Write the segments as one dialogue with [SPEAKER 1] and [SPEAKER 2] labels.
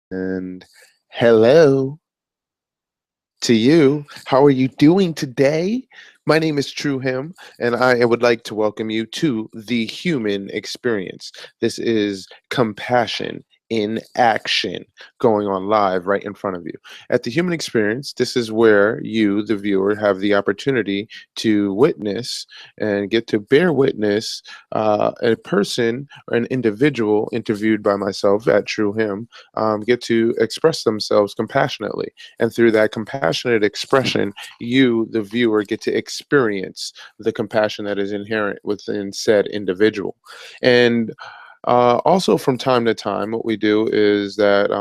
[SPEAKER 1] And hello to you. How are you doing today? My name is True Him, and I would like to welcome you to the human experience. This is compassion in action going on live right in front of you. At the human experience, this is where you, the viewer, have the opportunity to witness and get to bear witness a person or an individual interviewed by myself at True Him get to express themselves compassionately. And through that compassionate expression, you, the viewer, get to experience the compassion that is inherent within said individual. And also, from time to time, what we do is that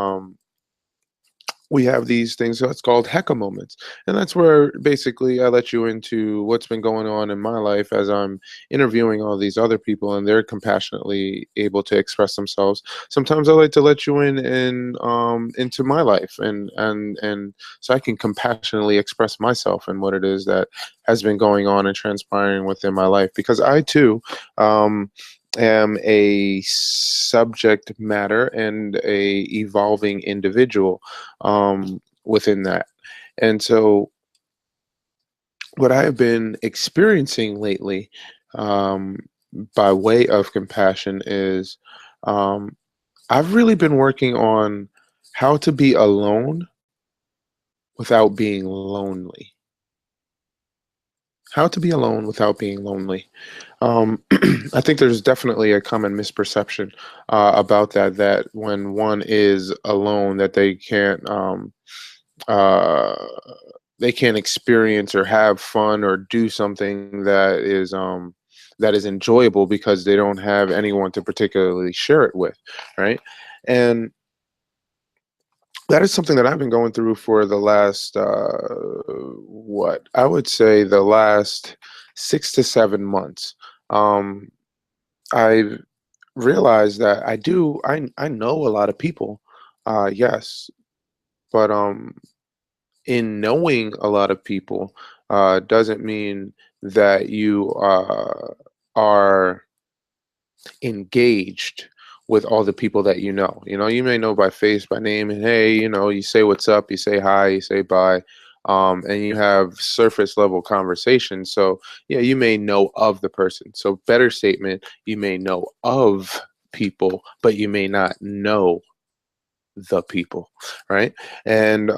[SPEAKER 1] we have these things that's called Hecka moments. And that's where basically I let you into what's been going on in my life as I'm interviewing all these other people and they're compassionately able to express themselves. Sometimes I like to let you in and into my life and so I can compassionately express myself and what it is that has been going on and transpiring within my life. Because I too am a subject matter and a evolving individual within that. And so, what I have been experiencing lately, um, by way of compassion, is um, I've really been working on how to be alone without being lonely. How to be alone without being lonely. I think there's definitely a common misperception about that. That when one is alone, that uh, they can't experience or have fun or do something that is enjoyable because they don't have anyone to particularly share it with, right? And that is something that I've been going through for the last what I would say the last 6 to 7 months. Um, I've realized that I know a lot of people, yes, but in knowing a lot of people doesn't mean that you are engaged with all the people that you know. You know, you may know by face, by name, and hey, you know, you say what's up, you say hi, you say bye, and you have surface level conversations. So, yeah, you may know of the person. So, better statement, you may know of people, but you may not know the people, right? And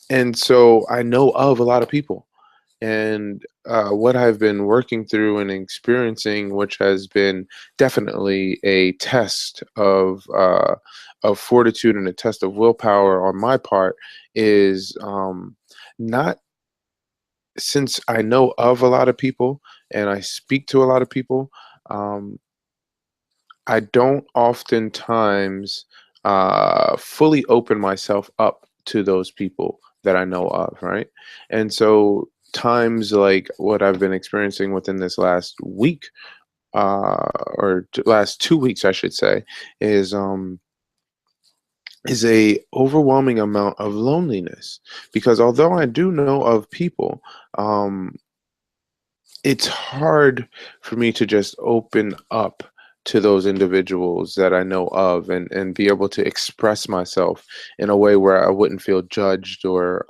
[SPEAKER 1] and so I know of a lot of people and what I've been working through and experiencing, which has been definitely a test of fortitude and a test of willpower on my part, is not since I know of a lot of people and I speak to a lot of people. Um, I don't oftentimes fully open myself up to those people that I know of, right? And so times like what I've been experiencing within this last week, last 2 weeks, I should say, is um, is a overwhelming amount of loneliness. Because although I do know of people, um, it's hard for me to just open up to those individuals that I know of and be able to express myself in a way where I wouldn't feel judged or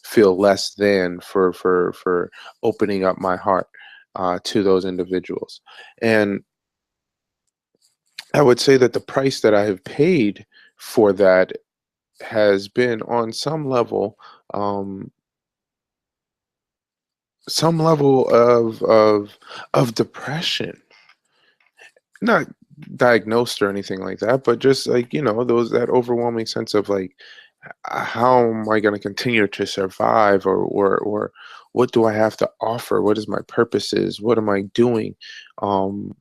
[SPEAKER 1] feel less than for opening up my heart to those individuals. And I would say that the price that I have paid for that has been on um, some level of depression, not diagnosed or anything like that, but just like, you know, those that overwhelming sense of like, how am I going to continue to survive, or what do I have to offer? What is my purpose is? What am I doing um,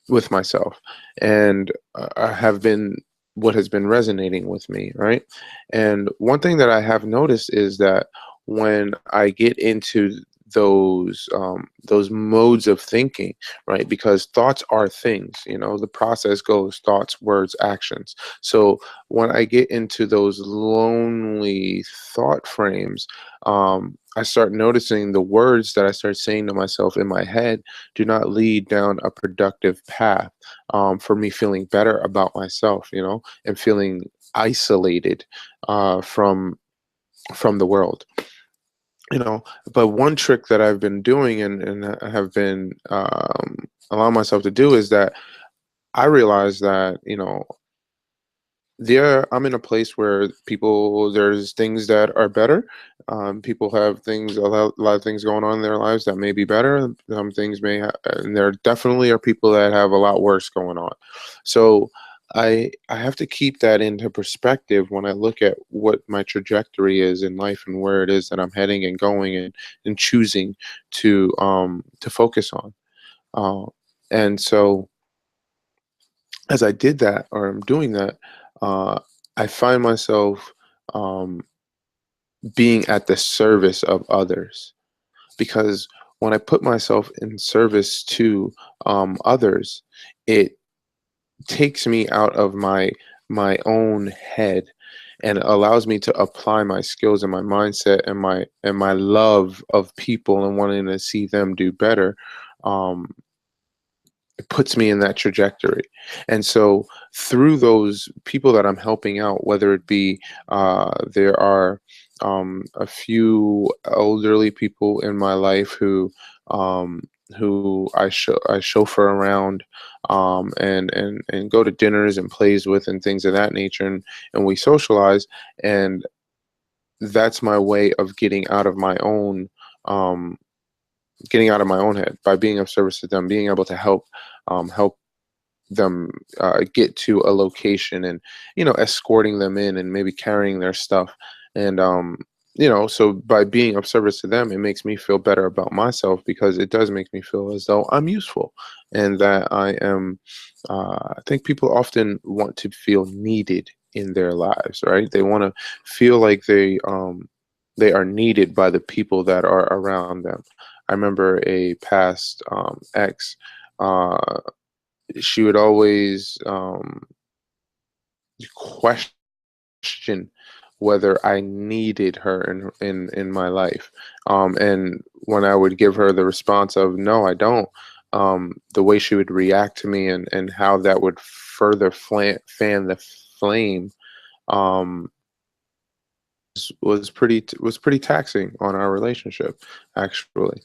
[SPEAKER 1] with myself? And I have been what has been resonating with me, right? And one thing that I have noticed is that when I get into those modes of thinking, right? Because thoughts are things, the process goes thoughts, words, actions. So when I get into those lonely thought frames, I start noticing the words that I start saying to myself in my head do not lead down a productive path, for me feeling better about myself, and feeling isolated, from the world. you know but one trick that I've been doing, and I have been, allowing myself to do, is that I realize that, I'm in a place where there's things that are better. People have a lot of things going on in their lives that may be better. Some things and there definitely are people that have a lot worse going on. So I have to keep that into perspective when I look at what my trajectory is in life and where it is that I'm heading and going, and choosing to focus on. Uh, and so as I did that, or I'm doing that, uh, I find myself, um, being at the service of others. Because when I put myself in service to, others, it takes me out of my own head, and allows me to apply my skills and my mindset and my love of people and wanting to see them do better. Um, it puts me in that trajectory. And so through those people that I'm helping out, whether it be, there are, a few elderly people in my life um, who I chauffeur around, and go to dinners and plays with and things of that nature, and we socialize, and that's my way of getting out of my own head by being of service to them, being able to help them, get to a location, and escorting them in and maybe carrying their stuff. And so by being of service to them, it makes me feel better about myself, because it does make me feel as though I'm useful, and that I am. I think people often want to feel needed in their lives, right? They want to feel like they are needed by the people that are around them. I remember a past, ex. Uh, she would always, question whether I needed her in my life. And when I would give her the response of no, I don't, the way she would react to me, and how that would further fan the flame, um, was pretty taxing on our relationship, actually,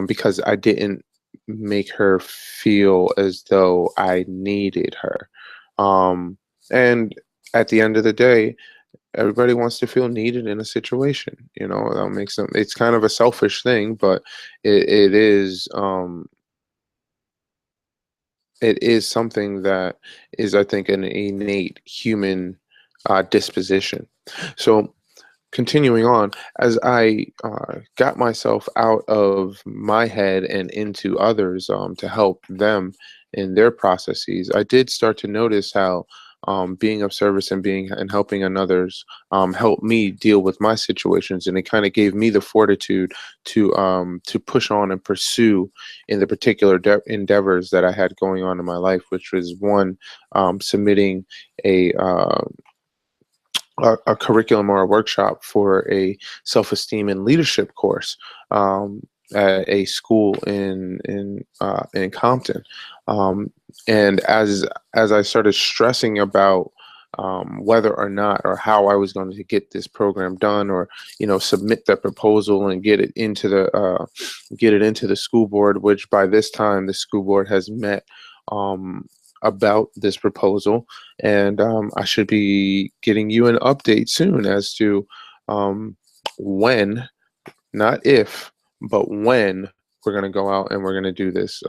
[SPEAKER 1] because I didn't make her feel as though I needed her. Um, and at the end of the day, everybody wants to feel needed in a situation. That makes them. It's kind of a selfish thing, but it is. It is something that is, I think, an innate human, disposition. So continuing on, as I, got myself out of my head and into others, to help them in their processes, I did start to notice how, being of service and helping others, helped me deal with my situations, and it kind of gave me the fortitude to push on and pursue in the particular endeavors that I had going on in my life, which was one, submitting a, a curriculum or a workshop for a self-esteem and leadership course, at a school in Compton. And as I started stressing about, whether or not, or how I was going to get this program done, or submit the proposal and get it into the school board, which by this time the school board has met, um, about this proposal, and, I should be getting you an update soon as to, when, not if, but when we're going to go out and we're going to do this,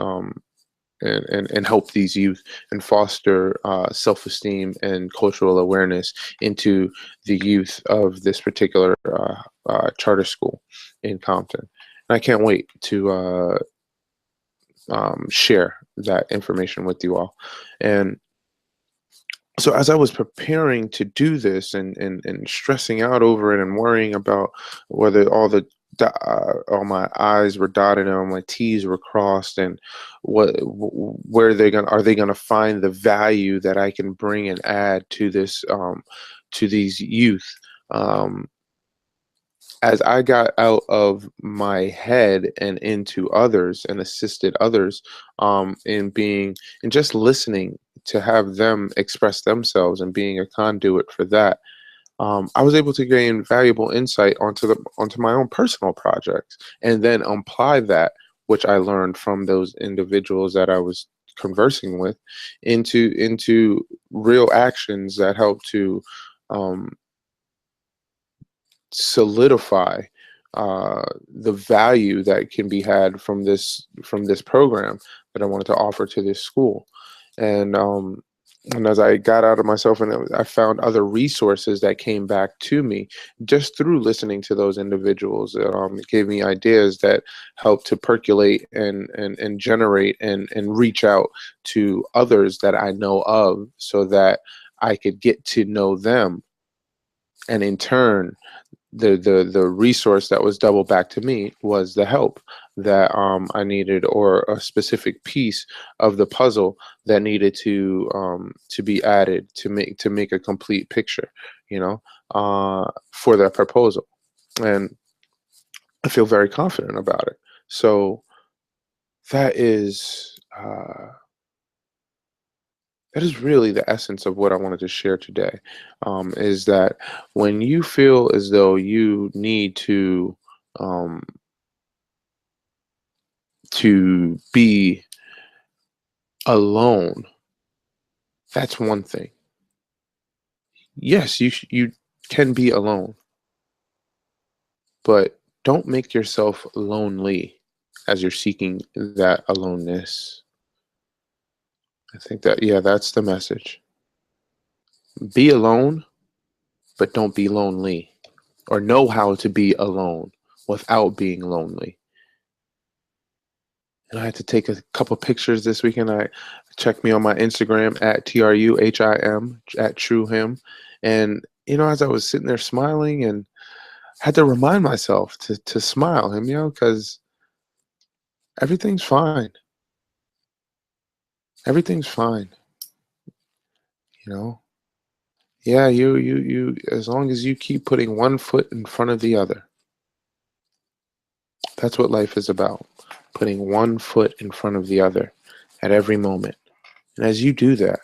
[SPEAKER 1] and help these youth, and foster, self-esteem and cultural awareness into the youth of this particular, charter school in Compton. And I can't wait to, share that information with you all. And so as I was preparing to do this, and stressing out over it, and worrying about whether all the all my I's were dotted and all my T's were crossed, and where are they gonna find the value that I can bring and add to this to these youth. Um, as I got out of my head and into others and assisted others in being and just listening to have them express themselves and being a conduit for that, I was able to gain valuable insight onto my own personal projects, and then apply that which I learned from those individuals that I was conversing with into real actions that help to um, solidify the value that can be had from this program that I wanted to offer to this school. And and as I got out of myself and I found other resources that came back to me just through listening to those individuals. It gave me ideas that helped to percolate and generate and reach out to others that I know of so that I could get to know them, and in turn the resource that was double back to me was the help that I needed, or a specific piece of the puzzle that needed to be added to make a complete picture, you know, for that proposal. And I feel very confident about it. So that is that is really the essence of what I wanted to share today. Is that when you feel as though you need um, to be alone, that's one thing. Yes, you can be alone, but don't make yourself lonely as you're seeking that aloneness. I think that, yeah, that's the message. Be alone, but don't be lonely, or know how to be alone without being lonely. And I had to take a couple pictures this weekend. I checked me on my Instagram at TRUHIM at TrueHim. And you know, as I was sitting there smiling, and had to remind myself to smile him, you know, because everything's fine. Everything's fine. You know? Yeah, you as long as you keep putting one foot in front of the other. That's what life is about. Putting one foot in front of the other at every moment. And as you do that,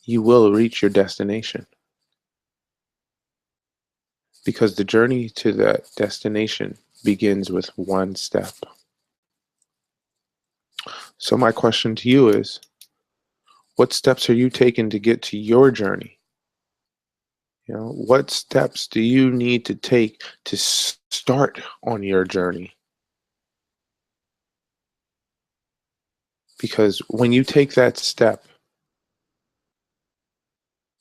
[SPEAKER 1] you will reach your destination. Because the journey to that destination begins with one step. So my question to you is, what steps are you taking to get to your journey? You know, what steps do you need to take to start on your journey? Because when you take that step,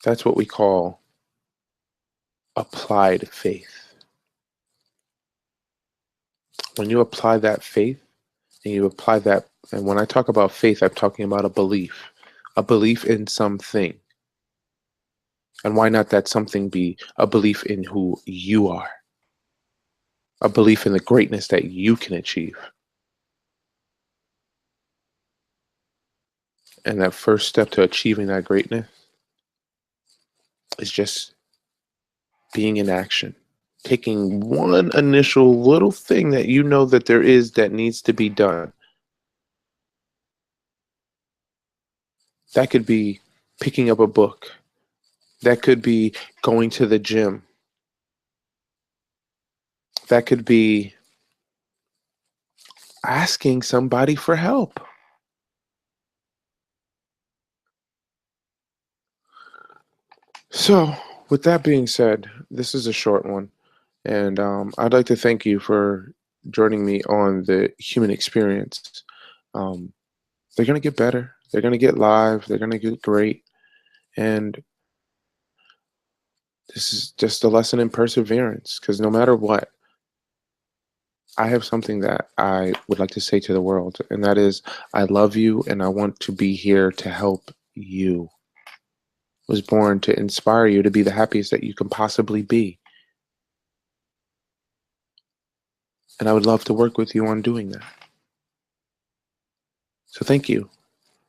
[SPEAKER 1] that's what we call applied faith. When you apply that faith and you apply that, and when I talk about faith, I'm talking about a belief in something. And why not that something be a belief in who you are, a belief in the greatness that you can achieve? And that first step to achieving that greatness is just being in action, taking one initial little thing that you know that there is that needs to be done. That could be picking up a book. That could be going to the gym. That could be asking somebody for help. So, with that being said, this is a short one. And I'd like to thank you for joining me on the human experience. Um, they're going to get better. They're going to get live. They're going to get great. And this is just a lesson in perseverance, because no matter what, I have something that I would like to say to the world, and that is, I love you and I want to be here to help you. I was born to inspire you to be the happiest that you can possibly be. And I would love to work with you on doing that. So thank you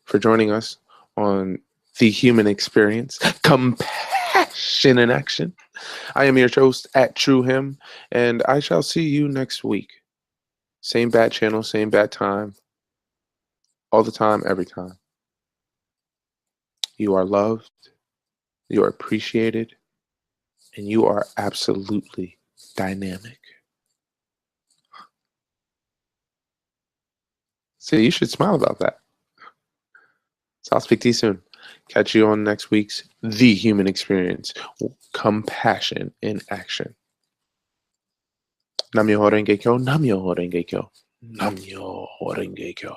[SPEAKER 1] for joining us on The Human Experience, Compassion in Action. I am your host at True Him, and I shall see you next week. Same bad channel, same bad time, all the time, every time. You are loved, you are appreciated, and you are absolutely dynamic. So you should smile about that. So I'll speak to you soon. Catch you on next week's The Human Experience, Compassion in Action. Namyo Renge Kyo, Namyo Renge Kyo, Namyo Renge Kyo.